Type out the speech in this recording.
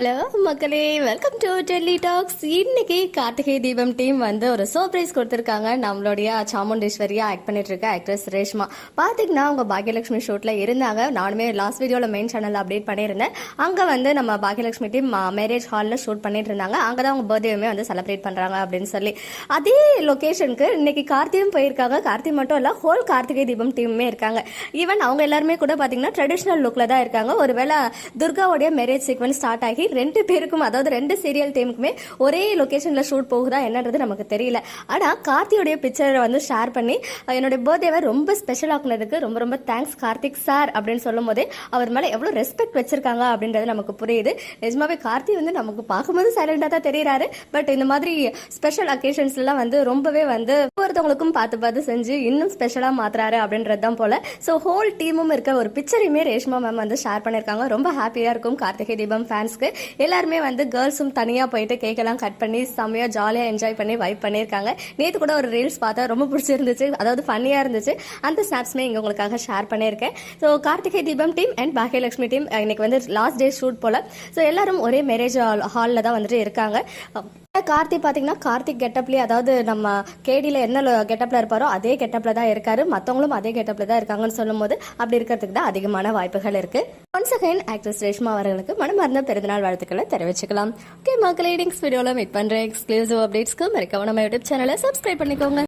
Hello மக்களே, welcome to Delhi tax. இன்னைக்கு Karthigai Deepam team வந்து ஒரு சர்ப்ரைஸ் கொடுத்துருக்காங்க. நம்மளுடைய சாமுண்டேஸ்வரியா ஆக்ட் பண்ணிட்டு இருக்க ஆக்ட்ரஸ் ரேஷ்மா பாத்தீங்கன்னா அவங்க பாக்யலட்சுமி ஷூட்ல இருந்தாங்க. நானுமே லாஸ்ட் வீடியோல மெயின் சேனல்ல அப்டேட் பண்ணியிருந்தேன். அங்க வந்து நம்ம பாக்யலட்சுமி டீம் மேரேஜ் ஹால்ல ஷூட் பண்ணிட்டு இருந்தாங்க. அங்கதான் அவங்க பர்த்டேவுமே வந்து செலிப்ரேட் பண்றாங்க அப்படின்னு சொல்லி அதே லொகேஷனுக்கு இன்னைக்கு கார்த்தியும் போயிருக்காங்க. கார்த்தி மட்டும் இல்ல, ஹோல் கார்த்திகை தீபம் டீமுமே இருக்காங்க. ஈவன் அவங்க எல்லாருமே கூட பாத்தீங்கன்னா ட்ரெடிஷனல் லுக்ல தான் இருக்காங்க. ஒருவேளை துர்காவுடைய மேரேஜ் சீக்வன்ஸ் ஸ்டார்ட் ஆகி ரெண்டு பேருக்கும், அதாவது ரெண்டு சீரியல் டீமுக்குமே ஒரே லொகேஷன்ல ஷூட் போகுதா என்னன்றது நமக்கு தெரியல. ஆனா கார்த்தியோடைய பிக்சரை வந்து ஷேர் பண்ணி என்னுடைய பர்த்டேவை ரொம்ப ஸ்பெஷல் ஆக்குனதுக்கு ரொம்ப ரொம்ப தேங்க்ஸ் கார்த்திக் சார் அப்படின்னு சொல்லும் போதே அவர் மேல எவ்வளவு ரெஸ்பெக்ட் வச்சிருக்காங்க அப்படின்றது நமக்கு புரியுது. நிஜமாவே கார்த்தி வந்து நமக்கு பார்க்கும்போது சைலண்டா தான் தெரியுறாரு. பட் இந்த மாதிரி ஸ்பெஷல் அக்கேஷன்ஸ் எல்லாம் வந்து ரொம்பவே வந்து ஒவ்வொருத்தவங்களுக்கும் பார்த்து பார்த்து செஞ்சு இன்னும் ஸ்பெஷலா மாத்துறாரு அப்படின்றது தான் போல. ஸோ ஹோல் டீமும் இருக்க ஒரு பிக்சரையுமே ரேஷ்மா மேம் வந்து ஷேர் பண்ணிருக்காங்க. ரொம்ப ஹாப்பியா இருக்கும் கார்த்திகை தீபம் ஃபேன்ஸ்க்கு. எல்லாருமே வந்து கேர்ள்ஸும் தனியா போயிட்டு கேக் எல்லாம் கட் பண்ணி செம்மையா ஜாலியா என்ஜாய் பண்ணி வைப் பண்ணிருக்காங்க. நேத்து கூட ஒரு ரீல்ஸ் பார்த்தா ரொம்ப பிடிச்சிருந்துச்சு, அதாவது ஃபன்னியா இருந்துச்சு. அந்த ஸ்னாப்ஸ்மே இங்க உங்களுக்காக ஷேர் பண்ணிருக்கேன். So Karthigai Deepam team and Bhagyalakshmi team இன்னைக்கு வந்து லாஸ்ட் டே ஷூட் போல. ஸோ எல்லாரும் ஒரே மேரேஜ் ஹால்ல தான் வந்துட்டு இருக்காங்க. கார்த்தி பாத்தீங்கன்னா கார்த்திக் கெட்டப்லயே, அதாவது நம்ம கேடியில என்ன கெட்டப்ல இருப்பாரோ அதே கெட்டப்ல தான் இருக்காரு. மத்தவங்களும் அதே கெட்டப்ல தான் இருக்காங்கன்னு சொல்லும் போது அப்படி இருக்கிறதுக்கு தான் அதிகமான வாய்ப்புகள் இருக்கு. ஒன்ஸ் அகைன் ஆக்ட்ரஸ் ரேஷ்மா அவர்களுக்கு மனமார்ந்த பிறந்தநாள் வாழ்த்துக்களை தெரிவிச்சுக்கலாம். ஓகே மக்களே, நெக்ஸ்ட் வீடியோல மீட் பண்றேன். எக்ஸ்க்ளூசிவ் அப்டேட்ஸ்க்கு மறக்காம நம்ம யூடியூப் சேனலை சப்ஸ்கிரைப் பண்ணிக்கோங்க.